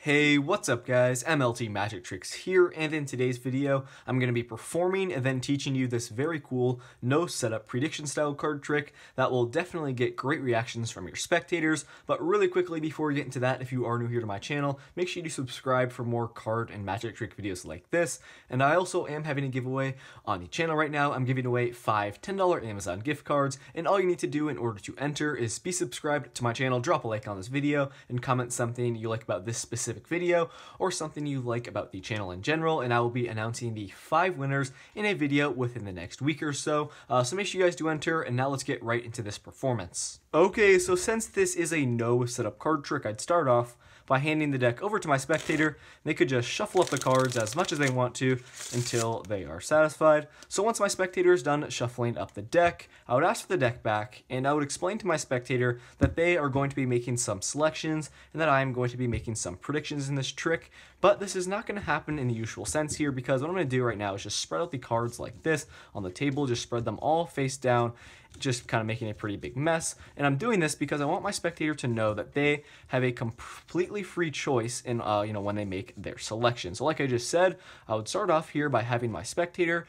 Hey, what's up guys? mltmagictricks here, and in today's video, I'm going to be performing and then teaching you this very cool no setup prediction style card trick that will definitely get great reactions from your spectators. But really quickly before we get into that, if you are new here to my channel, make sure you subscribe for more card and magic trick videos like this. And I also am having a giveaway on the channel right now. I'm giving away 5 $10 Amazon gift cards, and all you need to do in order to enter is be subscribed to my channel, drop a like on this video, and comment something you like about this specific video or something you like about the channel in general, and I will be announcing the 5 winners in a video within the next week or so. So make sure you guys do enter, and now let's get right into this performance. Okay, so since this is a no setup card trick, I'd start off by handing the deck over to my spectator. They could just shuffle up the cards as much as they want to until they are satisfied. So once my spectator is done shuffling up the deck, I would ask for the deck back, and I would explain to my spectator that they are going to be making some selections and that I am going to be making some predictions in this trick. But this is not going to happen in the usual sense here, because what I'm going to do right now is just spread out the cards like this on the table, just spread them all face down, just kind of making a pretty big mess. And I'm doing this because I want my spectator to know that they have a completely free choice in when they make their selection. So like I just said, I would start off here by having my spectator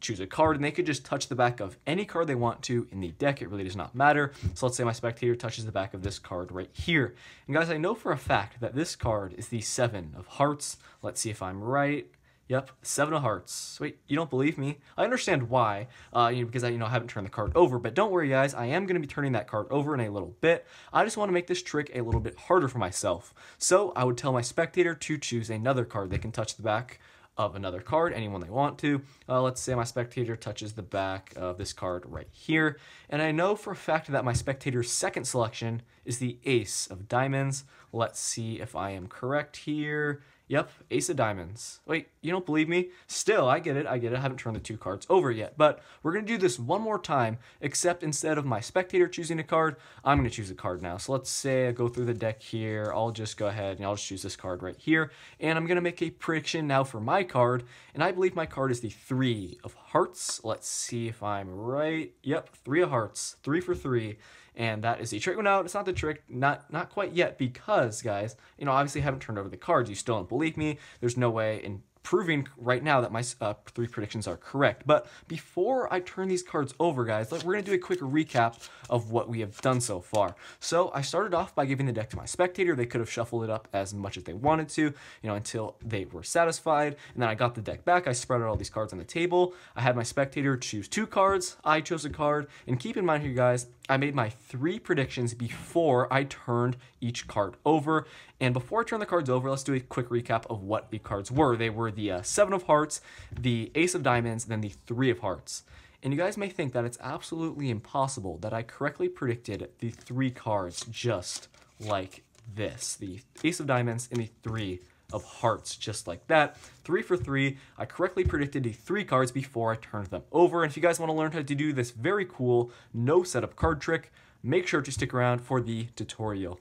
choose a card, and they could just touch the back of any card they want to in the deck. It really does not matter. So let's say my spectator touches the back of this card right here. And guys, I know for a fact that this card is the 7 of hearts. Let's see if I'm right. Yep, 7 of hearts. Wait, you don't believe me? I understand why, because I haven't turned the card over, but don't worry guys, I am going to be turning that card over in a little bit. I just want to make this trick a little bit harder for myself. So I would tell my spectator to choose another card. They can touch the back of another card, anyone they want to. Let's say my spectator touches the back of this card right here, and I know for a fact that my spectator's second selection is the Ace of Diamonds. Let's see if I am correct here. Yep, Ace of Diamonds. Wait, you don't believe me? Still, I get it. I haven't turned the 2 cards over yet, but we're going to do this one more time, except instead of my spectator choosing a card, I'm going to choose a card now. So let's say I go through the deck here. I'll just go ahead and I'll just choose this card right here, and I'm going to make a prediction now for my card, and I believe my card is the 3 of Hearts. Let's see if I'm right. Yep, 3 of Hearts. 3 for 3. And that is the trick. No, it's not the trick, not quite yet, because guys, obviously I haven't turned over the cards. You still don't believe me. There's no way in proving right now that my 3 predictions are correct. But before I turn these cards over, guys, we're going to do a quick recap of what we have done so far. So I started off by giving the deck to my spectator. They could have shuffled it up as much as they wanted to, until they were satisfied. And then I got the deck back. I spread out all these cards on the table. I had my spectator choose 2 cards. I chose a card. And keep in mind here, guys, I made my 3 predictions before I turned each card over. And before I turn the cards over, let's do a quick recap of what the cards were. They were the 7 of Hearts, the Ace of Diamonds, and then the 3 of Hearts. And you guys may think that it's absolutely impossible that I correctly predicted the 3 cards just like this. The Ace of Diamonds and the 3 of Hearts, just like that. 3 for 3. I correctly predicted the 3 cards before I turned them over. And if you guys want to learn how to do this very cool no setup card trick, make sure to stick around for the tutorial.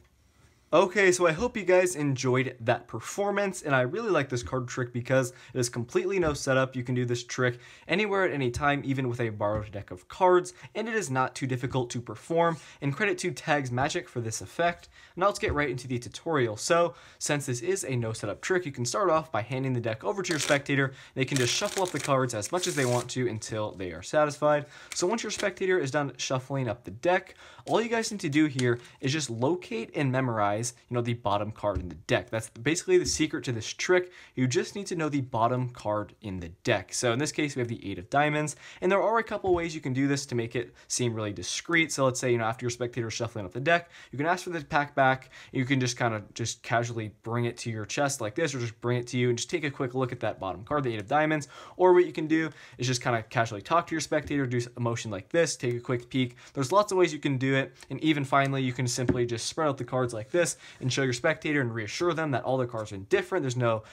Okay, so I hope you guys enjoyed that performance, and I really like this card trick because it is completely no setup. You can do this trick anywhere at any time, even with a borrowed deck of cards, and it is not too difficult to perform, and credit to Tags Magic for this effect. Now let's get right into the tutorial. So, since this is a no setup trick, you can start off by handing the deck over to your spectator. They can just shuffle up the cards as much as they want to until they are satisfied. So once your spectator is done shuffling up the deck, all you guys need to do here is just locate and memorize the bottom card in the deck. That's basically the secret to this trick. You just need to know the bottom card in the deck. So in this case, we have the 8 of Diamonds, and there are a couple ways you can do this to make it seem really discreet. So let's say, after your spectator shuffling up the deck, you can ask for the pack back. You can just kind of just casually bring it to your chest like this, or just bring it to you and just take a quick look at that bottom card, the 8 of Diamonds. Or what you can do is just kind of casually talk to your spectator, do a motion like this, take a quick peek. There's lots of ways you can do it, and even finally, you can simply just spread out the cards like this and show your spectator and reassure them that all their cards are different. There's no,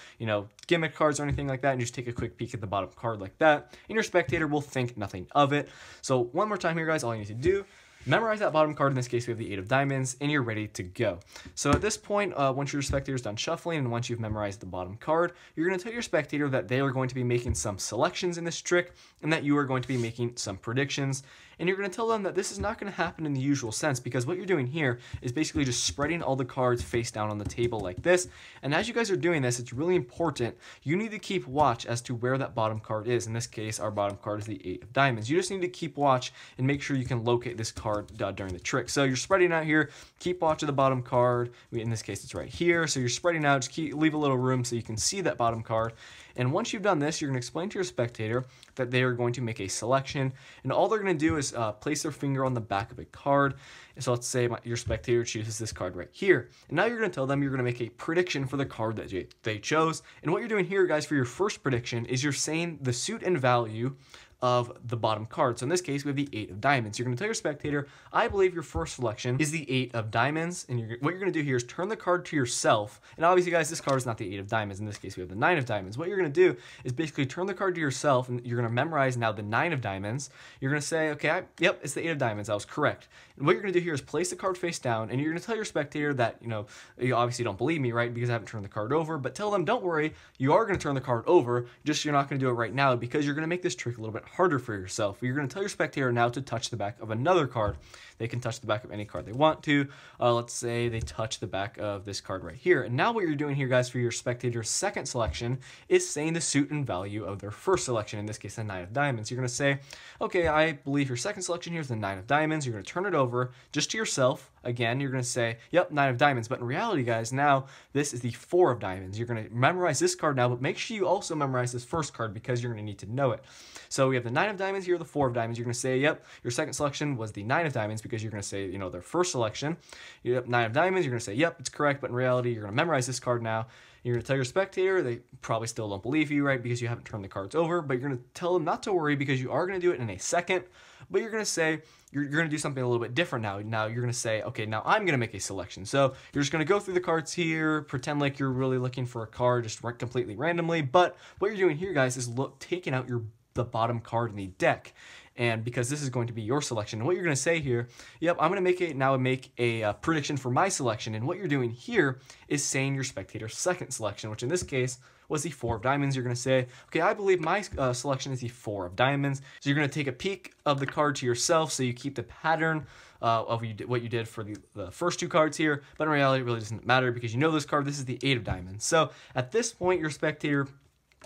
gimmick cards or anything like that, and you just take a quick peek at the bottom card like that, and your spectator will think nothing of it. So one more time here, guys, all you need to do, memorize that bottom card. In this case, we have the 8 of Diamonds, and you're ready to go. So at this point, once your spectator is done shuffling, and once you've memorized the bottom card, you're going to tell your spectator that they are going to be making some selections in this trick, and that you are going to be making some predictions. And you're going to tell them that this is not going to happen in the usual sense, because what you're doing here is basically just spreading all the cards face down on the table like this. And as you guys are doing this, it's really important. You need to keep watch as to where that bottom card is. In this case, our bottom card is the 8 of diamonds. You just need to keep watch and make sure you can locate this card during the trick. So you're spreading out here, keep watch of the bottom card. In this case, it's right here. So you're spreading out, just leave a little room so you can see that bottom card. And once you've done this, you're going to explain to your spectator that they are going to make a selection. And all they're going to do is place their finger on the back of a card. So let's say your spectator chooses this card right here. And now you're going to tell them you're going to make a prediction for the card that they chose. And what you're doing here, guys, for your first prediction is you're saying the suit and value of the bottom card. So in this case, we have the 8 of diamonds. You're going to tell your spectator, I believe your first selection is the 8 of diamonds. And what you're going to do here is turn the card to yourself. And obviously, guys, this card is not the 8 of diamonds. In this case, we have the 9 of diamonds. What you're going to do is basically turn the card to yourself, and you're going to memorize now the 9 of diamonds. You're going to say, okay, yep, it's the 8 of diamonds. I was correct. And what you're going to do here is place the card face down, and you're going to tell your spectator that, you obviously don't believe me, right, because I haven't turned the card over, but tell them, don't worry, you are going to turn the card over, just you're not going to do it right now because you're going to make this trick a little bit harder for yourself. You're going to tell your spectator now to touch the back of another card. They can touch the back of any card they want to. Let's say they touch the back of this card right here. And now what you're doing here, guys, for your spectator's second selection is saying the suit and value of their first selection, in this case, the 9 of diamonds. You're going to say, okay, I believe your second selection here is the 9 of diamonds. You're going to turn it over just to yourself. Again, you're going to say, yep, 9 of diamonds. But in reality, guys, now this is the 4 of diamonds. You're going to memorize this card now, but make sure you also memorize this first card because you're going to need to know it. So we have the 9 of diamonds here, the 4 of diamonds. You're going to say, yep, your second selection was the 9 of diamonds because you're going to say, their first selection. Yep, 9 of diamonds. You're going to say, yep, it's correct. But in reality, you're going to memorize this card now. You're going to tell your spectator, they probably still don't believe you, right, because you haven't turned the cards over, but you're going to tell them not to worry because you are going to do it in a second, but you're going to say, you're going to do something a little bit different now. Now you're going to say, okay, now I'm going to make a selection. So you're just going to go through the cards here, pretend like you're really looking for a card just completely randomly, but what you're doing here, guys, is taking out the bottom card in the deck. And because this is going to be your selection, and what you're going to say here, yep, I'm going to make a prediction for my selection. And what you're doing here is saying your spectator's second selection, which in this case was the 4 of diamonds. You're going to say, okay, I believe my selection is the 4 of diamonds. So you're going to take a peek of the card to yourself so you keep the pattern of what you did for the first 2 cards here. But in reality, it really doesn't matter because you know this card. This is the 8 of diamonds. So at this point, your spectator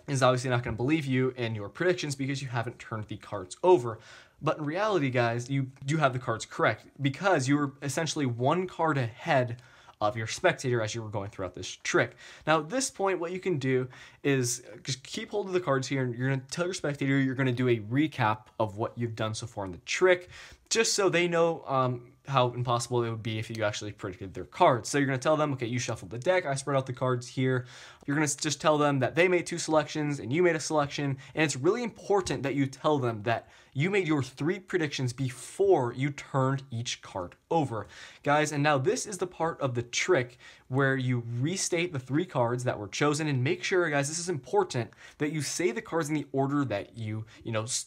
is obviously not going to believe you and your predictions because you haven't turned the cards over. But in reality, guys, you do have the cards correct because you were essentially 1 card ahead of your spectator as you were going throughout this trick. Now, at this point, what you can do is just keep hold of the cards here, and you're going to tell your spectator you're going to do a recap of what you've done so far in the trick, just so they know how impossible it would be if you actually predicted their cards. So you're going to tell them, okay, you shuffled the deck, I spread out the cards here. You're going to just tell them that they made 2 selections and you made a selection, and it's really important that you tell them that you made your 3 predictions before you turned each card over. Guys, and now this is the part of the trick where you restate the 3 cards that were chosen, and make sure, guys, this is important, that you say the cards in the order that you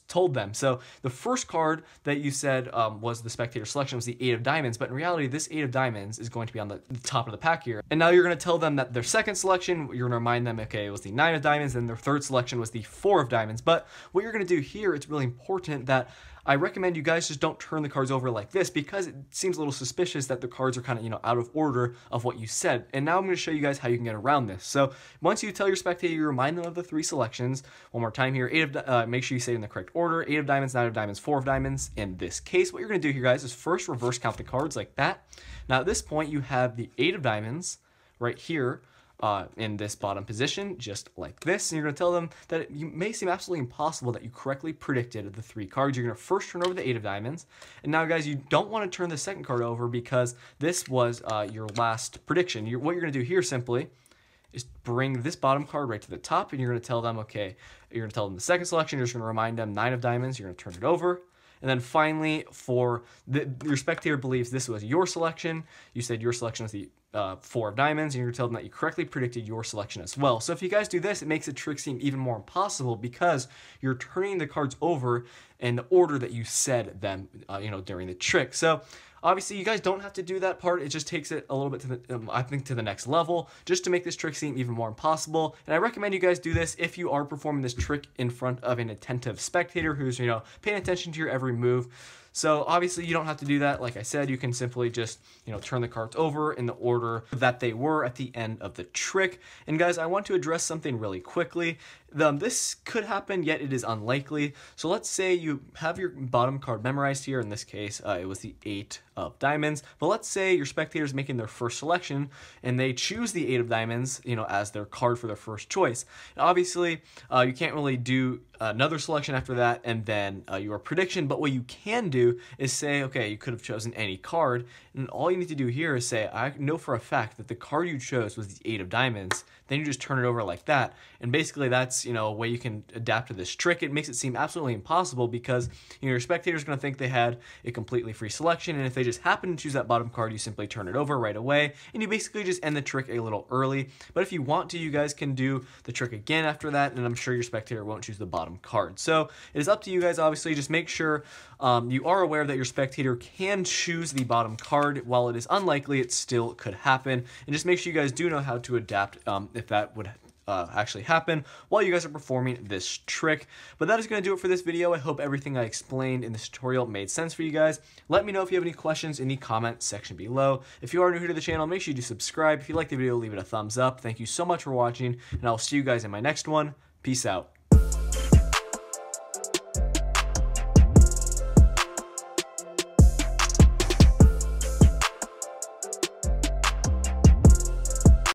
told them. So the first card that you said was the spectator selection was the 8 of diamonds, but in reality, this 8 of diamonds is going to be on the top of the pack here. And now you're going to tell them that their second selection, you're going to remind them, okay, it was the 9 of diamonds, and their third selection was the 4 of diamonds. But what you're going to do here, it's really important that I recommend you guys just don't turn the cards over like this because it seems a little suspicious that the cards are kind of, out of order of what you said. And now I'm going to show you guys how you can get around this. So once you tell your spectator, you remind them of the 3 selections. One more time here, make sure you say it in the correct order, 8 of diamonds, 9 of diamonds, 4 of diamonds. In this case, what you're going to do here, guys, is first reverse count the cards like that. Now at this point, you have the 8 of diamonds right here, in this bottom position, just like this. And you're going to tell them that it may seem absolutely impossible that you correctly predicted the 3 cards. You're going to first turn over the 8 of diamonds. And now, guys, you don't want to turn the second card over because this was your last prediction. What you're going to do here simply is bring this bottom card right to the top, and you're going to tell them, okay, you're going to tell them the second selection. You're just going to remind them 9 of diamonds. You're going to turn it over. And then finally, your spectator believes this was your selection. You said your selection was the 4 of diamonds, and you're going to tell them that you correctly predicted your selection as well. So if you guys do this, it makes the trick seem even more impossible because you're turning the cards over in the order that you said them, during the trick. So obviously, you guys don't have to do that part. It just takes it a little bit to the next level, just to make this trick seem even more impossible. And I recommend you guys do this if you are performing this trick in front of an attentive spectator who's, paying attention to your every move. So obviously you don't have to do that. Like I said, you can simply just, turn the cards over in the order that they were at the end of the trick. And guys, I want to address something really quickly. This could happen, yet it is unlikely. So let's say you have your bottom card memorized here. In this case, it was the 8 of diamonds. But let's say your spectator is making their first selection and they choose the 8 of diamonds, as their card for their first choice. And obviously, you can't really do another selection after that and then your prediction. But what you can do is say, okay, you could have chosen any card. And all you need to do here is say, I know for a fact that the card you chose was the 8 of diamonds. Then you just turn it over like that. And basically that's, a way you can adapt to this trick. It makes it seem absolutely impossible because, your spectator's going to think they had a completely free selection. And if they just happen to choose that bottom card, you simply turn it over right away. And you basically just end the trick a little early. But if you want to, you guys can do the trick again after that. And I'm sure your spectator won't choose the bottom card. So it is up to you guys, obviously. Just make sure you are aware that your spectator can choose the bottom card. While it is unlikely, it still could happen. And just make sure you guys do know how to adapt if that would actually happen while you guys are performing this trick. But that is going to do it for this video. I hope everything I explained in this tutorial made sense for you guys. Let me know if you have any questions in the comment section below. If you are new to the channel, make sure you do subscribe. If you like the video, leave it a thumbs up. Thank you so much for watching, and I'll see you guys in my next one. Peace out.